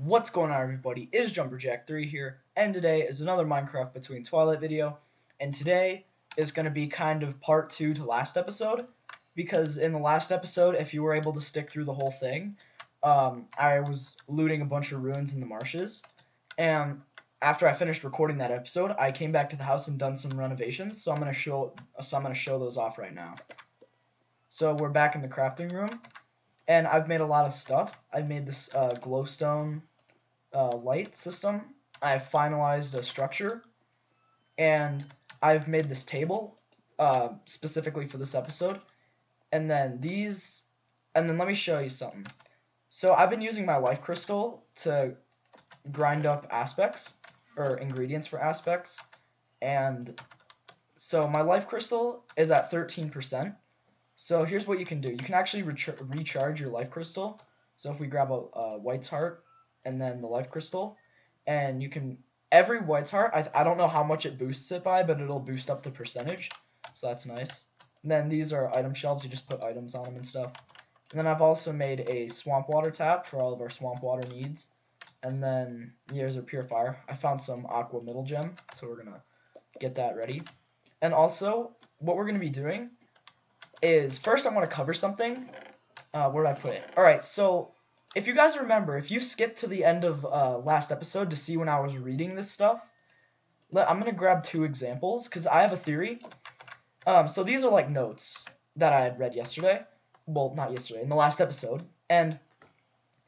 What's going on, everybody? Is JumperJack3 here, and today is another Minecraft Between Twilight video, and today is going to be kind of part 2 to last episode, because in the last episode, if you were able to stick through the whole thing, I was looting a bunch of ruins in the marshes, and after I finished recording that episode, I came back to the house and done some renovations, so I'm going to show those off right now. So we're back in the crafting room. And I've made a lot of stuff. I've made this glowstone light system. I've finalized a structure. And I've made this table specifically for this episode. And then let me show you something. So I've been using my life crystal to grind up aspects, or ingredients for aspects. And so my life crystal is at 13%. So here's what you can do. You can actually recharge your life crystal. So if we grab a white's heart and then the life crystal, and you can, every white's heart, I don't know how much it boosts it by, but it'll boost up the percentage. So that's nice. And then these are item shelves. You just put items on them and stuff. And then I've also made a swamp water tap for all of our swamp water needs. And then here's our purifier. I found some aqua middle gem, so we're going to get that ready. And also, what we're going to be doing is, first I want to cover something. Where did I put it? Alright, so if you guys remember, if you skipped to the end of last episode to see when I was reading this stuff, I'm going to grab two examples, because I have a theory. So these are like notes that I had read yesterday. Well, not yesterday, in the last episode. And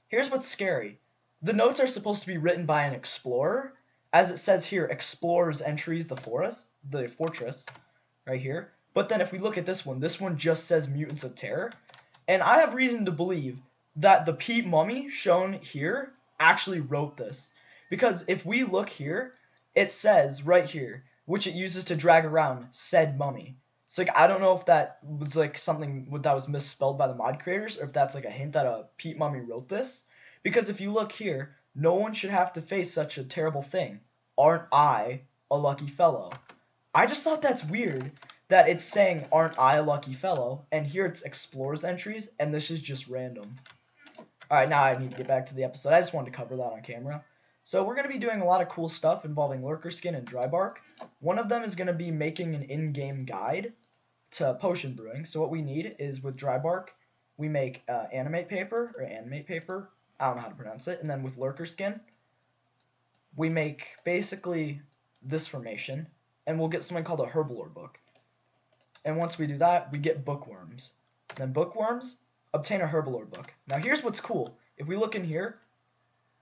here's what's scary. The notes are supposed to be written by an explorer. As it says here, explorers entries the fortress, right here. But then if we look at this one just says Mutants of Terror. And I have reason to believe that the Pete Mummy shown here actually wrote this. Because if we look here, it says right here, which it uses to drag around said mummy. So like, I don't know if that was like something that was misspelled by the mod creators, or if that's like a hint that a Pete Mummy wrote this. Because if you look here, no one should have to face such a terrible thing. Aren't I a lucky fellow? I just thought that's weird. That it's saying, aren't I a lucky fellow? And here it's explorers entries, and this is just random. Alright, now I need to get back to the episode. I just wanted to cover that on camera. So we're going to be doing a lot of cool stuff involving lurker skin and dry bark. One of them is going to be making an in-game guide to potion brewing. So what we need is, with dry bark, we make animate paper. I don't know how to pronounce it. And then with lurker skin, we make basically this formation, and we'll get something called a herblore book. And once we do that, we get bookworms. Then bookworms obtain a herblore book. Now here's what's cool. If we look in here,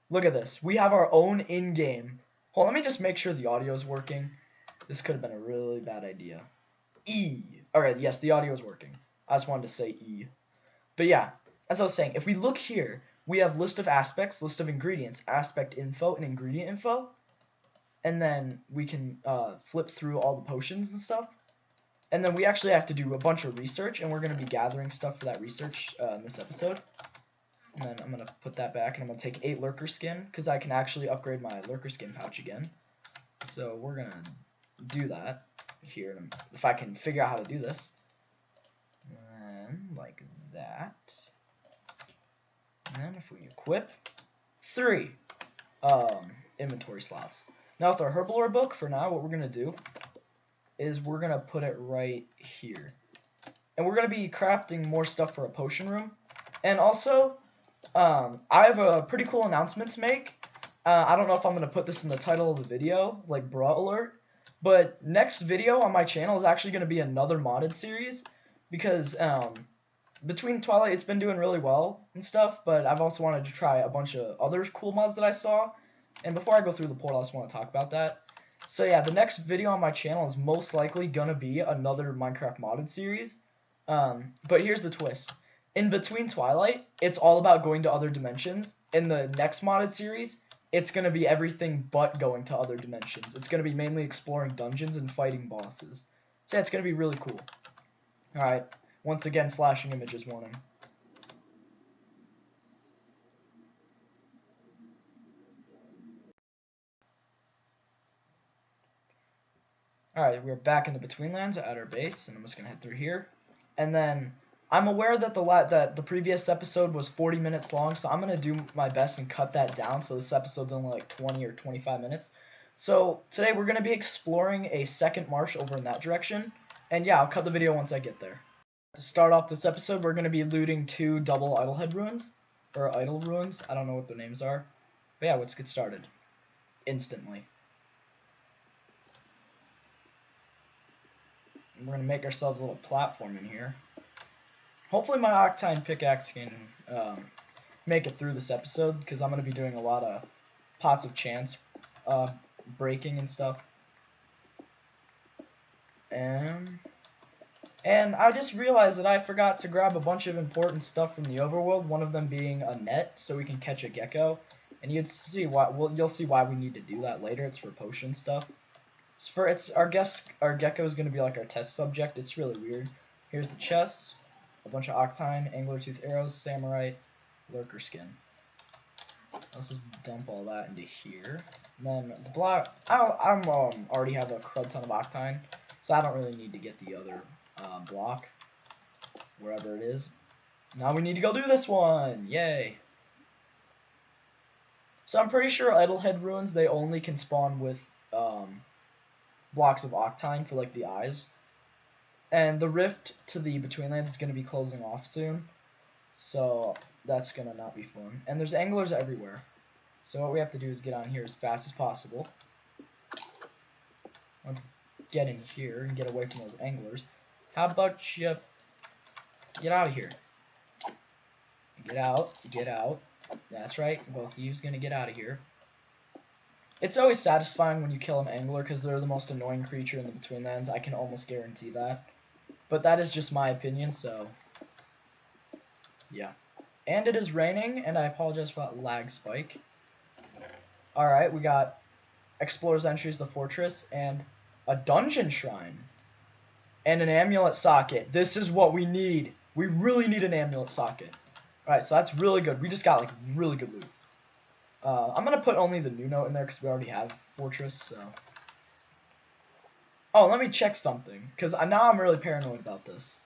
look at this. We have our own in-game. Hold on, let me just make sure the audio is working. This could have been a really bad idea. Alright, yes, the audio is working. I just wanted to say E. But yeah, as I was saying, if we look here, we have list of aspects, list of ingredients, aspect info, and ingredient info. And then we can flip through all the potions and stuff. And then we actually have to do a bunch of research, and we're going to be gathering stuff for that research in this episode. And then I'm going to put that back, and I'm going to take 8 lurker skin, because I can actually upgrade my lurker skin pouch again. So we're going to do that here, if I can figure out how to do this. And like that. And then if we equip 3 inventory slots. Now with our herblore book, for now, what we're going to do is we're going to put it right here. And we're going to be crafting more stuff for a potion room. And also, I have a pretty cool announcement to make. I don't know if I'm going to put this in the title of the video, like bra alert. But next video on my channel is actually going to be another modded series. Because Between Twilight, it's been doing really well and stuff. But I've also wanted to try a bunch of other cool mods that I saw. And before I go through the portal, I just want to talk about that. So yeah, the next video on my channel is most likely going to be another Minecraft modded series. But here's the twist. In Between Twilight, it's all about going to other dimensions. In the next modded series, it's going to be everything but going to other dimensions. It's going to be mainly exploring dungeons and fighting bosses. So yeah, it's going to be really cool. Alright, once again, flashing images warning. Alright, we're back in the Between Lands at our base, and I'm just going to head through here. And then, I'm aware that the previous episode was 40 minutes long, so I'm gonna do my best and cut that down so this episode's only like 20 or 25 minutes. So today we're gonna be exploring a second marsh over in that direction, and yeah, I'll cut the video once I get there. To start off this episode, we're gonna be looting 2 double idlehead ruins, or idle ruins. I don't know what their names are, but yeah, let's get started instantly. And we're gonna make ourselves a little platform in here. Hopefully my Octine pickaxe can make it through this episode, because I'm going to be doing a lot of pots of chance breaking and stuff. And I just realized that I forgot to grab a bunch of important stuff from the overworld, one of them being a net, so we can catch a gecko. And you'll see why we need to do that later. It's for potion stuff. Our gecko is going to be like our test subject. It's really weird. Here's the chest. A bunch of Octine, Angler Tooth arrows, Samurai, Lurker skin. Let's just dump all that into here. And then the block, I already have a crud ton of Octine, so I don't really need to get the other block, wherever it is. Now we need to go do this one! Yay! So I'm pretty sure Idlehead ruins, they only can spawn with blocks of Octine for like the eyes. And the rift to the Betweenlands is going to be closing off soon, so that's going to not be fun. And there's anglers everywhere, so what we have to do is get on here as fast as possible. Let's get in here and get away from those anglers. How about you get out of here? Get out. That's right, both of you's going to get out of here. It's always satisfying when you kill an angler, because they're the most annoying creature in the Betweenlands. I can almost guarantee that. But that is just my opinion, so yeah. And it is raining, and I apologize for that lag spike. Alright, we got Explorer's Entries, the Fortress, and a Dungeon Shrine. And an Amulet Socket. This is what we need. We really need an Amulet Socket. Alright, so that's really good. We just got, like, really good loot. I'm going to put only the new note in there, because we already have Fortress, so... Oh, let me check something, because now I'm really paranoid about this.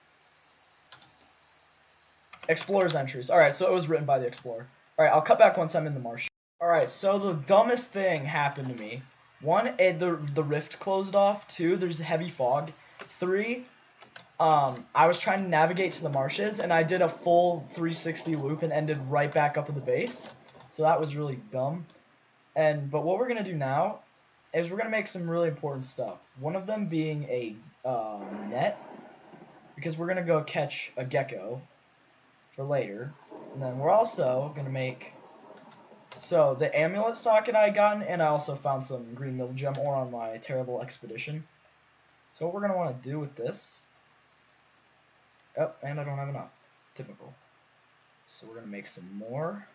Explorer's Entries. Alright, so it was written by the Explorer. Alright, I'll cut back once I'm in the marsh. Alright, so the dumbest thing happened to me. 1, the rift closed off. 2, there's heavy fog. 3, I was trying to navigate to the marshes, and I did a full 360 loop and ended right back up at the base. So that was really dumb. But what we're going to do now is we're going to make some really important stuff. One of them being a net, because we're going to go catch a gecko for later. And then we're also going to make, so the amulet socket I gotten, and I also found some green middle gem ore on my terrible expedition. So what we're going to want to do with this, oh, and I don't have enough, typical. So we're going to make some more.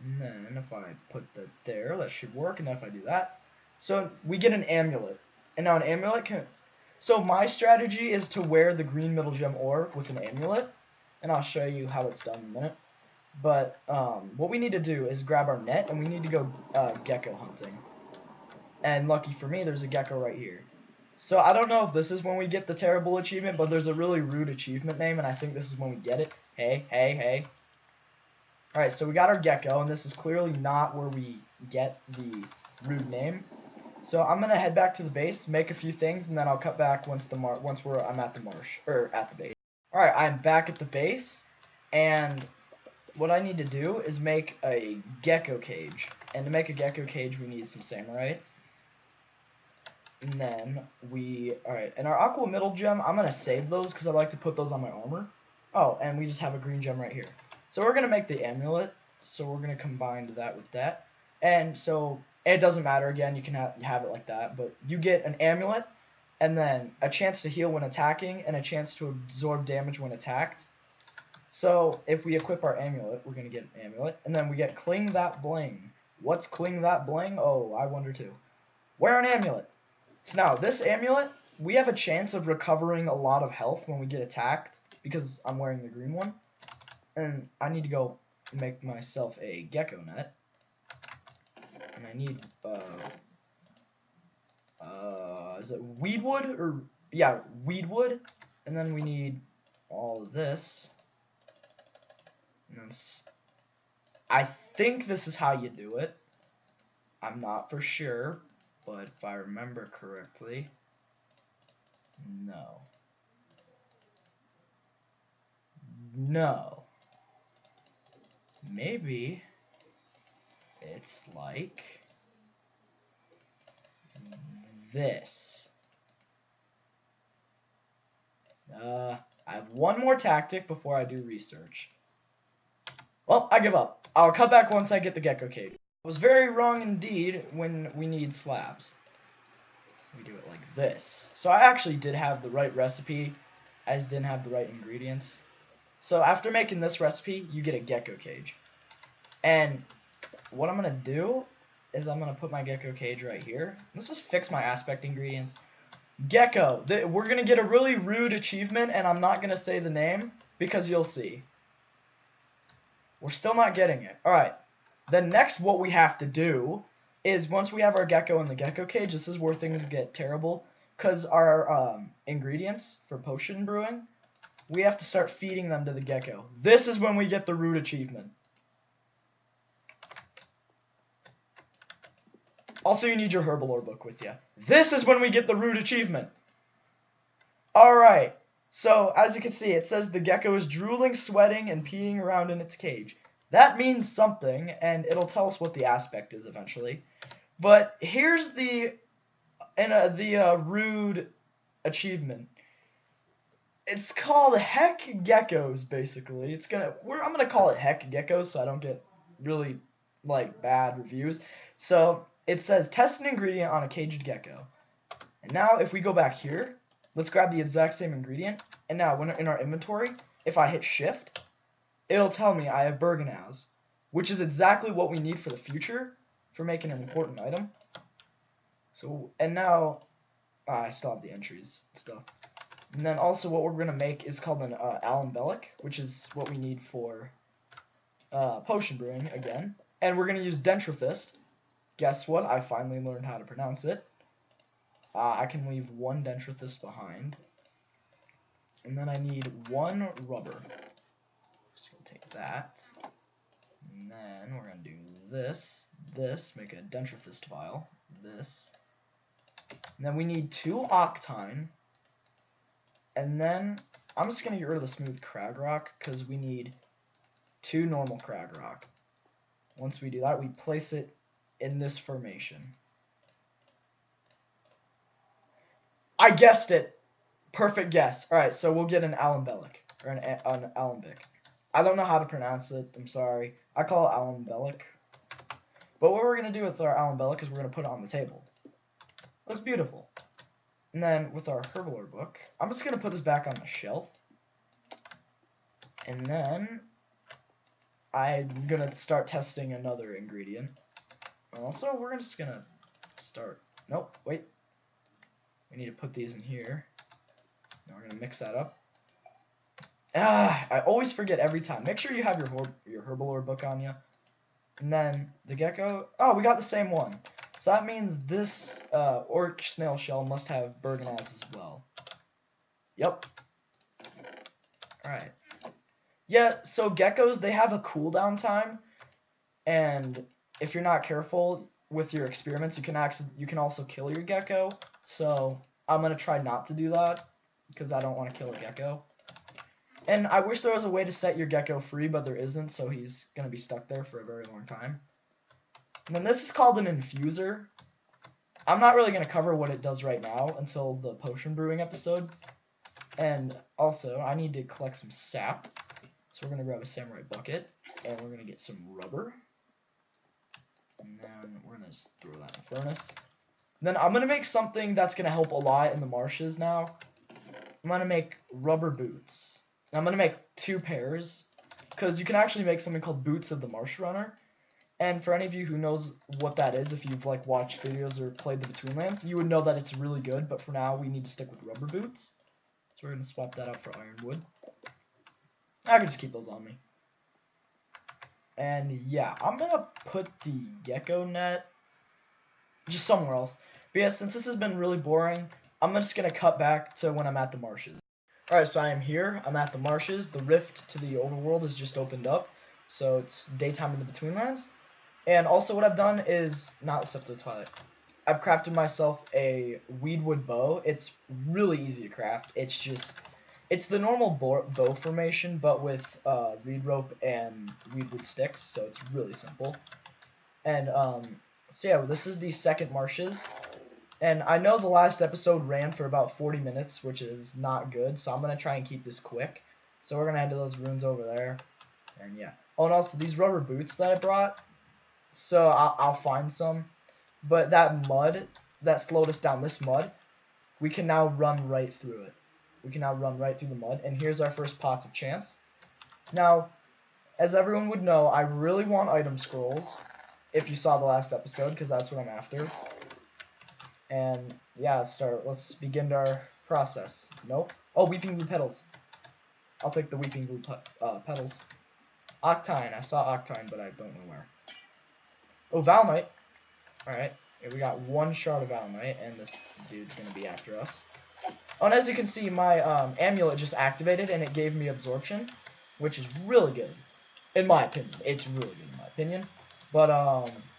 And then if I put that there, that should work. And if I do that, so we get an amulet. And now an amulet can... So my strategy is to wear the green middle gem ore with an amulet. And I'll show you how it's done in a minute. But what we need to do is grab our net, and we need to go gecko hunting. And lucky for me, there's a gecko right here. So I don't know if this is when we get the terrible achievement, but there's a really rude achievement name, and I think this is when we get it. Hey. Alright, so we got our gecko, and this is clearly not where we get the rude name. So I'm gonna head back to the base, make a few things, and then I'll cut back once I'm at the marsh, or at the base. Alright, I'm back at the base, and what I need to do is make a gecko cage. And to make a gecko cage, we need some samurai. And then alright, and our aqua middle gem, I'm gonna save those because I like to put those on my armor. Oh, and we just have a green gem right here. So we're going to make the amulet, so we're going to combine that with that. And so it doesn't matter, again, you can have it like that, but you get an amulet, and then a chance to heal when attacking, and a chance to absorb damage when attacked. So if we equip our amulet, we're going to get an amulet, and then we get Cling That Bling. What's Cling That Bling? Oh, I wonder too. Wear an amulet. So now, this amulet, we have a chance of recovering a lot of health when we get attacked, because I'm wearing the green one. And I need to go make myself a gecko net. And I need, is it weedwood? Yeah, weedwood. And then we need all of this. And then I think this is how you do it. I'm not for sure, but if I remember correctly, no. No. Maybe it's like this. I have one more tactic before I do research. Well, I give up. I'll cut back once I get the gecko cage. I was very wrong indeed when we need slabs. We do it like this. So I actually did have the right recipe. I just didn't have the right ingredients. So after making this recipe, you get a gecko cage. And what I'm going to do is I'm going to put my gecko cage right here. Let's just fix my aspect ingredients. Gecko. We're going to get a really rude achievement, and I'm not going to say the name because you'll see. We're still not getting it. Alright. Then next what we have to do is once we have our gecko in the gecko cage, this is where things get terrible. Because our ingredients for potion brewing, we have to start feeding them to the gecko. This is when we get the rude achievement. Also, you need your herbalore book with you. This is when we get the rude achievement. Alright. So, as you can see, it says the gecko is drooling, sweating, and peeing around in its cage. That means something, and it'll tell us what the aspect is eventually. But here's the rude achievement. It's called Heck Geckos, basically. I'm gonna call it Heck Geckos so I don't get really bad reviews. So it says test an ingredient on a caged gecko. And now if we go back here, let's grab the exact same ingredient. And now when in our inventory, if I hit shift, it'll tell me I have Bergenaz, which is exactly what we need for the future for making an important item. So, and now I still have the entries and stuff. And then also what we're going to make is called an alambelic, which is what we need for potion brewing again. And we're going to use Dentrofist. Guess what? I finally learned how to pronounce it. I can leave one Dentrofist behind. And then I need one rubber. Just going to take that. And then we're going to do this, make a Dentrofist vial, this. And then we need 2 octine. And then I'm just going to get rid of the smooth crag rock because we need 2 normal crag rock. Once we do that, we place it in this formation. I guessed it. Perfect guess. Alright, so we'll get an alambelic, or an alembic. I don't know how to pronounce it. I'm sorry. I call it alambelic. But what we're going to do with our alambelic is we're going to put it on the table. Looks beautiful. And then with our herbalore book, I'm just going to put this back on the shelf. And then I'm going to start testing another ingredient. Also, we're just going to start... Nope, wait. We need to put these in here. Now we're going to mix that up. I always forget every time. Make sure you have your herbalore book on you. And then the gecko... Oh, we got the same one. So that means this orc snail shell must have Bergenaz as well. Yep. Alright. Yeah, so geckos, they have a cooldown time. And if you're not careful with your experiments, you can also kill your gecko. So I'm going to try not to do that because I don't want to kill a gecko. And I wish there was a way to set your gecko free, but there isn't, so he's going to be stuck there for a very long time. And then this is called an infuser. I'm not really going to cover what it does right now until the potion brewing episode. And also, I need to collect some sap. So we're going to grab a samurai bucket, and we're going to get some rubber. And then we're going to just throw that in the furnace. And then I'm going to make something that's going to help a lot in the marshes now. I'm going to make rubber boots. And I'm going to make 2 pairs, because you can actually make something called Boots of the Marsh Runner. And for any of you who knows what that is, if you've watched videos or played the Betweenlands, you would know that it's really good, but for now we need to stick with rubber boots. So we're going to swap that out for ironwood. I can just keep those on me. And yeah, I'm going to put the gecko net just somewhere else. But yeah, since this has been really boring, I'm just going to cut back to when I'm at the marshes. Alright, so I am here. I'm at the marshes. The rift to the overworld has just opened up. So it's daytime in the Betweenlands. And also what I've done is, not except for the Twilight, I've crafted myself a weedwood bow. It's really easy to craft. It's the normal bow formation, but with reed rope and weedwood sticks, so it's really simple. And so yeah, this is the second marshes. And I know the last episode ran for about 40 minutes, which is not good, so I'm going to try and keep this quick. So we're going to head to those ruins over there. And yeah. Oh, and also these rubber boots that I brought, so I'll find some. But that mud that slowed us down, this mud, we can now run right through it. We can now run right through the mud. And here's our first pots of chance. Now, as everyone would know, I really want item scrolls, if you saw the last episode, because that's what I'm after. And yeah, let's begin our process. Nope. Oh, weeping blue petals. I'll take the weeping blue petals. Octine. I saw Octine, but I don't know where. Oh, Valnite. Alright. We got one shard of Valnite, and this dude's going to be after us. Oh, and as you can see, my amulet just activated, and it gave me absorption, which is really good. In my opinion. It's really good in my opinion. But,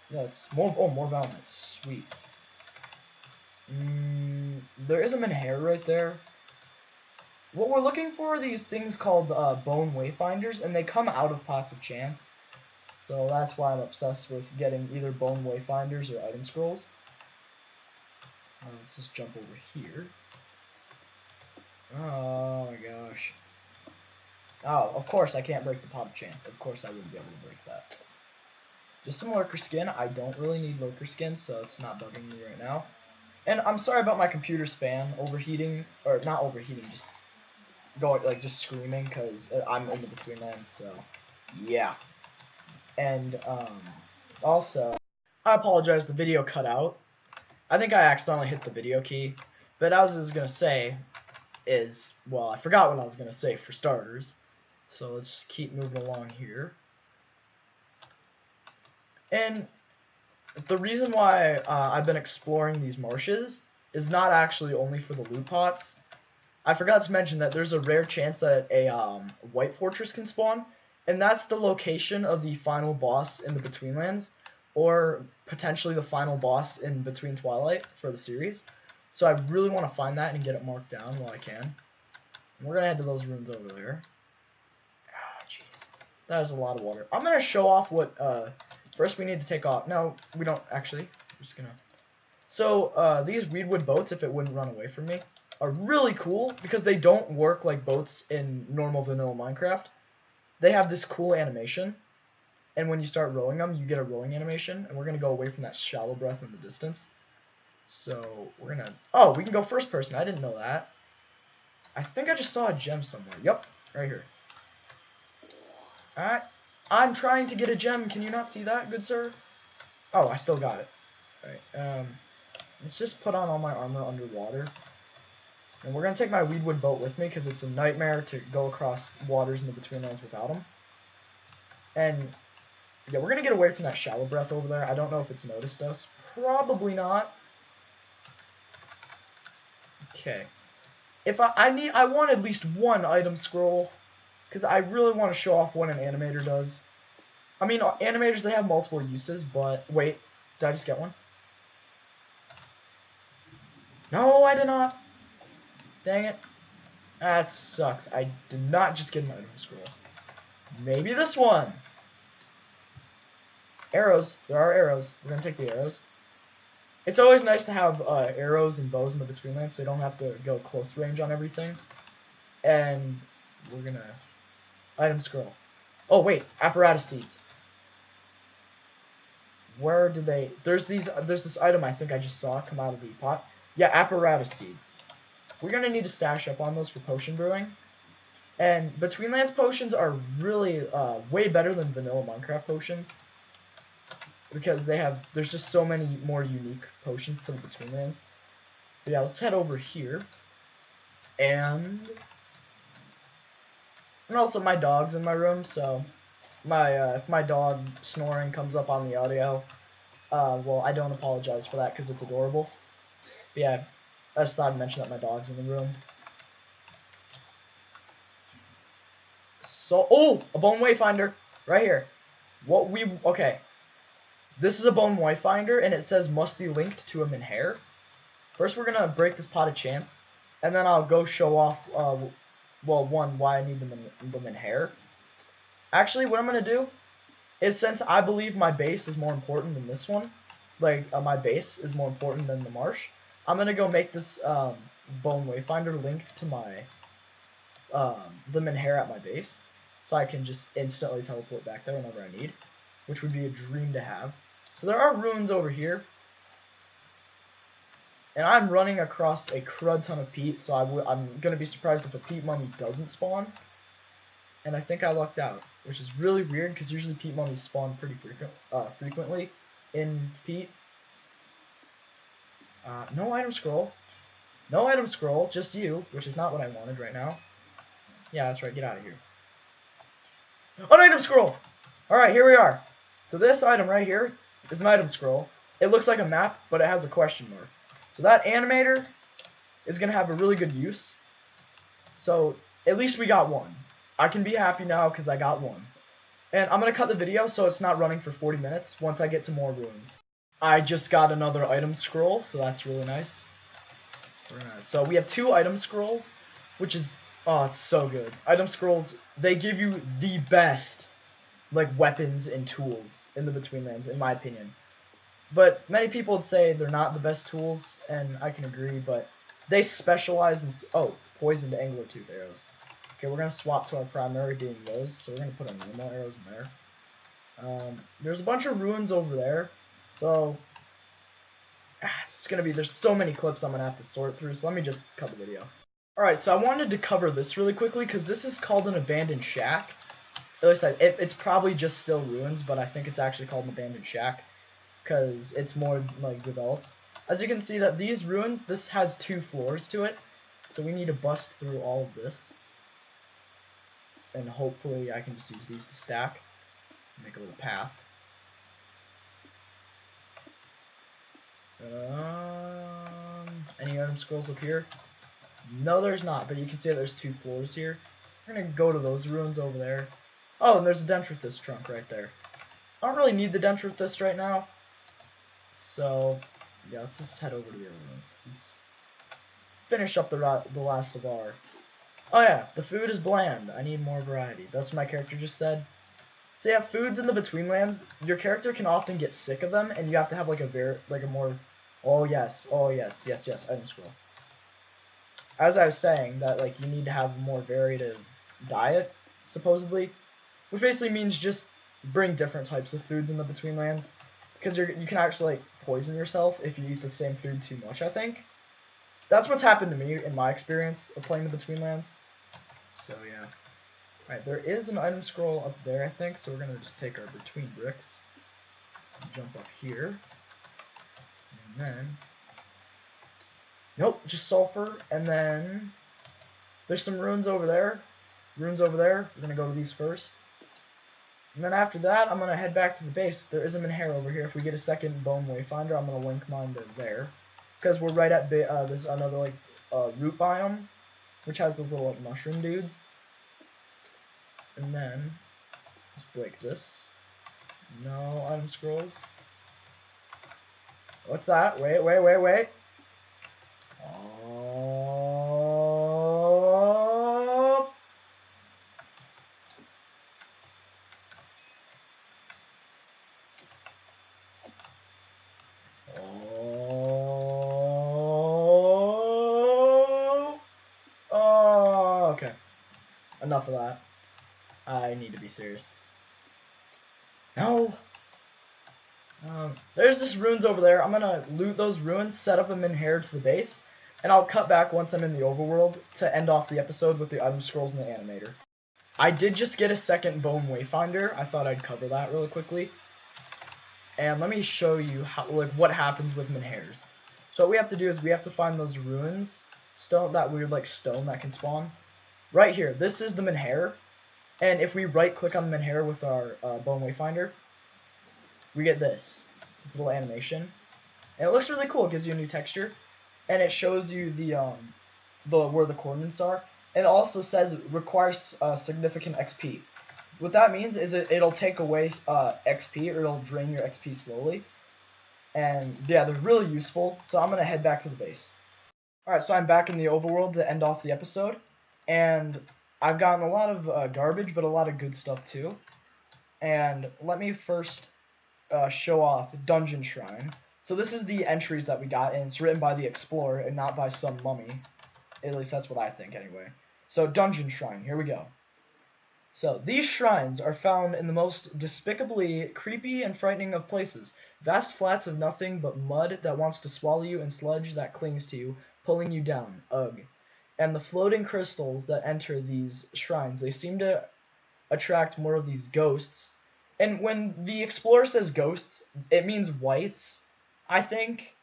yeah, it's more Valnite. Sweet. There is a Menhair right there. What we're looking for are these things called bone wayfinders, and they come out of pots of chance. So that's why I'm obsessed with getting either bone wayfinders or item scrolls. Let's just jump over here. Oh my gosh. Oh, of course I can't break the pot of chance. Of course I wouldn't be able to break that. Just some lurker skin. I don't really need lurker skin, so it's not bugging me right now. And I'm sorry about my computer's fan overheating, or not overheating, just just screaming, because I'm in the Betweenlands, so yeah. And also, I apologize, the video cut out. I think I accidentally hit the video key, but as I was gonna say is, well, I forgot what I was gonna say for starters. So let's keep moving along here. And the reason why I've been exploring these marshes is not actually only for the loot pots. I forgot to mention that there's a rare chance that a white fortress can spawn, and that's the location of the final boss in the Betweenlands, or potentially the final boss in Between Twilight for the series. So I really want to find that and get it marked down while I can. And we're going to head to those ruins over there. Ah, jeez. That is a lot of water. I'm going to show off what... First, we need to take off. No, we don't actually. We're just gonna. So these weedwood boats, if it wouldn't run away from me, are really cool because they don't work like boats in normal vanilla Minecraft. They have this cool animation, and when you start rowing them, you get a rowing animation. And we're gonna go away from that shallow breath in the distance. So we're gonna. Oh, we can go first person. I didn't know that. I think I just saw a gem somewhere. Yep, right here. Alright. I'm trying to get a gem. Can you not see that, good sir? Oh, I still got it. Alright, let's just put on all my armor underwater. And we're going to take my weedwood boat with me because it's a nightmare to go across waters in the Betweenlands without them. And, yeah, we're going to get away from that shallow breath over there. I don't know if it's noticed us. Probably not. Okay. I want at least one item scroll. Because I really want to show off what an animator does. I mean, animators, they have multiple uses, but... Wait, did I just get one? No, I did not. Dang it. That sucks. I did not just get an item scroll. Maybe this one. Arrows. There are arrows. We're going to take the arrows. It's always nice to have arrows and bows in the Betweenlands, so you don't have to go close range on everything. And we're going to... Item scroll. Oh, wait. Apparatus seeds. Where did they... There's this item I think I just saw come out of the pot. Yeah, apparatus seeds. We're going to need to stash up on those for potion brewing. And Betweenlands potions are really way better than vanilla Minecraft potions. Because there's just so many more unique potions to the Betweenlands. But yeah, let's head over here. And also my dog's in my room, so if my dog snoring comes up on the audio, well, I don't apologize for that because it's adorable. But yeah, I just thought I'd mention that my dog's in the room. So, oh, a bone wayfinder right here. Okay. This is a bone wayfinder, and it says must be linked to a menhir. First, we're gonna break this pot of chance, and then I'll go show off. Well, why I need the menhir. Actually, what I'm gonna do is, since I believe my base is more important than this one, like my base is more important than the marsh, I'm gonna go make this bone wayfinder linked to my the menhir at my base, so I can just instantly teleport back there whenever I need, which would be a dream to have. So there are ruins over here, and I'm running across a crud ton of peat, so I'm gonna be surprised if a peat mummy doesn't spawn. And I think I lucked out, which is really weird because usually peat mummies spawn pretty frequently in peat. No item scroll. No item scroll, just you, which is not what I wanted right now. Yeah, that's right, get out of here. An item scroll! Alright, here we are. So this item right here is an item scroll. It looks like a map, but it has a question mark. So that animator is going to have a really good use. So at least we got one. I can be happy now because I got one. And I'm going to cut the video so it's not running for 40 minutes once I get to more ruins. I just got another item scroll, so that's really nice. So we have 2 item scrolls, which is, oh, it's so good. Item scrolls, they give you the best, like, weapons and tools in the Betweenlands, in my opinion. But many people would say they're not the best tools, and I can agree, but they specialize in, oh, poisoned anglertooth arrows. Okay, we're going to swap to our primary being those, so we're going to put our normal arrows in there. There's a bunch of ruins over there, so it's going to be, there's so many clips I'm going to have to sort through, so let me just cut the video. Alright, so I wanted to cover this really quickly, because this is called an abandoned shack. At least it's probably just still ruins, but I think it's actually called an abandoned shack, because it's more, like, developed. As you can see that these ruins, this has 2 floors to it, so we need to bust through all of this. And hopefully I can just use these to stack. Make a little path. Any item scrolls up here? No, there's not, but you can see that there's 2 floors here. We're going to go to those ruins over there. Oh, and there's a Dendrithis trunk right there. I don't really need the Dendrithis right now. So, yeah, let's just head over to the other ruins. Let's finish up the last of our... Oh yeah, the food is bland. I need more variety. That's what my character just said. So yeah, foods in the Betweenlands, your character can often get sick of them, and you have to have like a more... Oh yes, item scroll. As I was saying, that like you need to have a more varied diet, supposedly, which basically means just bring different types of foods in the Betweenlands, because you can actually like poison yourself if you eat the same food too much. I think that's what's happened to me in my experience of playing the Betweenlands. So yeah. Alright, there is an item scroll up there, I think, so we're gonna just take our between bricks and jump up here. And then nope, just sulfur, and then there's some ruins over there. We're gonna go to these first. And then after that, I'm gonna head back to the base. There is a menhir over here. If we get a second bone wayfinder, I'm gonna link mine to there. Because we're right at there's another like root biome, which has those little like, mushroom dudes. And then let's break this. No item scrolls. What's that? Wait. Oh. Oh. Okay. Enough of that. I need to be serious. No. There's just ruins over there. I'm gonna loot those ruins, set up a menhir to the base, and I'll cut back once I'm in the overworld to end off the episode with the item scrolls and the animator. I did just get a second bone wayfinder. I thought I'd cover that really quickly. And let me show you how, like, what happens with menhirs. So what we have to do is we have to find those ruins, that weird like stone that can spawn. Right here, this is the menhir. And if we right click on the menhir with our bone wayfinder, we get this little animation, and it looks really cool. It gives you a new texture, and it shows you the where the coordinates are. It also says it requires significant XP. What that means is it'll take away XP, or it'll drain your XP slowly. And yeah, they're really useful, so I'm gonna head back to the base. Alright, so I'm back in the overworld to end off the episode, and I've gotten a lot of garbage, but a lot of good stuff too. And let me first show off Dungeon Shrine. So this is the entries that we got, and it's written by the Explorer and not by some mummy. At least that's what I think anyway. So Dungeon Shrine, here we go. So, these shrines are found in the most despicably creepy and frightening of places. Vast flats of nothing but mud that wants to swallow you and sludge that clings to you, pulling you down. Ugh. And the floating crystals that enter these shrines, they seem to attract more of these ghosts. And when the explorer says ghosts, it means whites, I think.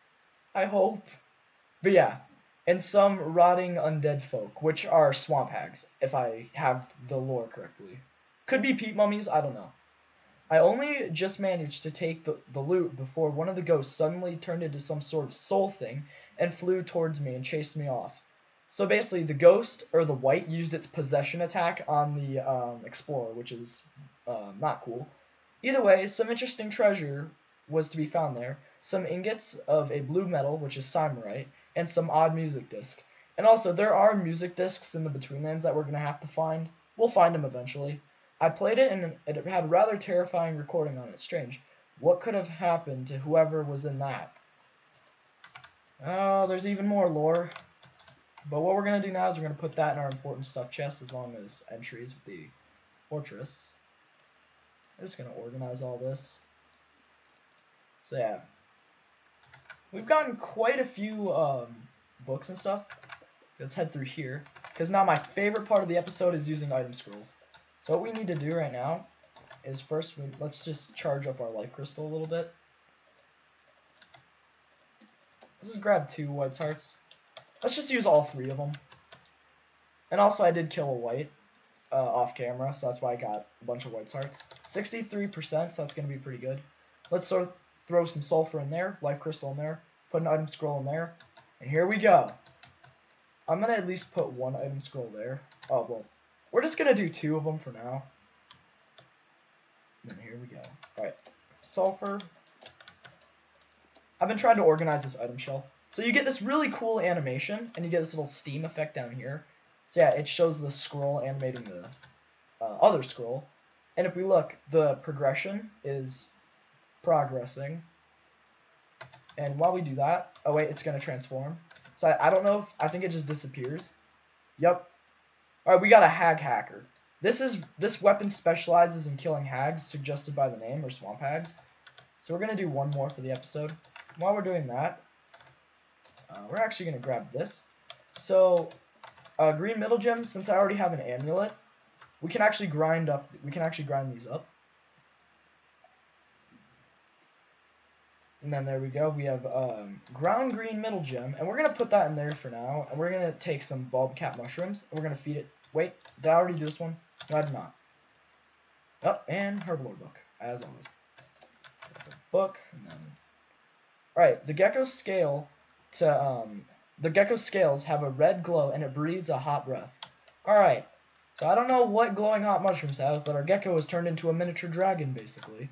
I hope. But yeah. And some rotting undead folk, which are swamp hags, if I have the lore correctly. Could be peat mummies, I don't know. I only just managed to take the loot before one of the ghosts suddenly turned into some sort of soul thing and flew towards me and chased me off. So basically, the ghost, or the white, used its possession attack on the explorer, which is not cool. Either way, some interesting treasure was to be found there. Some ingots of a blue metal, which is Simerite, and some odd music disc. And also, there are music discs in the Betweenlands that we're going to have to find. We'll find them eventually. I played it, and it had a rather terrifying recording on it. Strange. What could have happened to whoever was in that? Oh, there's even more lore. But what we're going to do now is we're going to put that in our important stuff chest, as long as entries with the fortress. I'm just going to organize all this. So yeah. We've gotten quite a few books and stuff. Let's head through here, because now my favorite part of the episode is using item scrolls. So what we need to do right now is first, let's just charge up our life crystal a little bit. Let's just grab 2 white hearts. Let's just use all 3 of them. And also I did kill a white off camera, so that's why I got a bunch of white hearts. 63%, so that's going to be pretty good. Let's sort of throw some sulfur in there, life crystal in there, put an item scroll in there, and here we go. I'm going to at least put 1 item scroll there. Oh, well, we're just going to do 2 of them for now. And then here we go. Alright, sulfur. I've been trying to organize this item shelf. So you get this really cool animation, and you get this little steam effect down here. So yeah, it shows the scroll animating the other scroll. And if we look, the progression is progressing. And while we do that, oh wait, it's going to transform. So I don't know if, I think it just disappears. Yep. Alright, we got a hag hacker. This weapon specializes in killing hags, suggested by the name, or swamp hags. So we're going to do 1 more for the episode. While we're doing that, we're actually going to grab this. So, green middle gems, since I already have an amulet, we can actually grind these up. And then there we go. We have ground green middle gem, and we're going to put that in there for now. And we're going to take some bulb cap mushrooms, and we're going to feed it. Wait, did I already do this one? No, I did not. Oh, and herblore book, as always. Book, and then... Alright, the gecko's scales have a red glow, and it breathes a hot breath. Alright, so I don't know what glowing hot mushrooms have, but our gecko has turned into a miniature dragon, basically.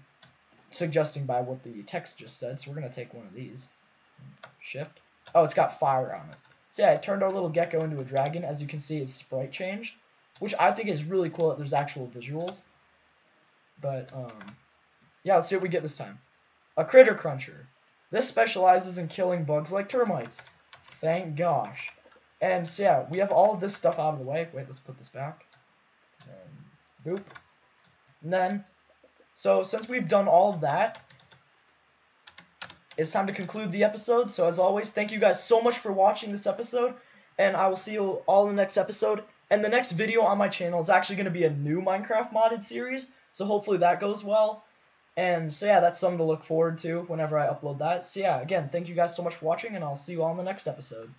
Suggesting by what the text just said, so we're going to take one of these. Shift. Oh, it's got fire on it. So yeah, it turned our little gecko into a dragon. As you can see, its sprite changed, which I think is really cool that there's actual visuals. But, yeah, let's see what we get this time. A critter cruncher. This specializes in killing bugs like termites. Thank gosh. And so yeah, we have all of this stuff out of the way. Wait, let's put this back. And boop. And then, so since we've done all of that, it's time to conclude the episode. So as always, thank you guys so much for watching this episode, and I will see you all in the next episode. And the next video on my channel is actually going to be a new Minecraft modded series, so hopefully that goes well. And so yeah, that's something to look forward to whenever I upload that. So yeah, again, thank you guys so much for watching, and I'll see you all in the next episode.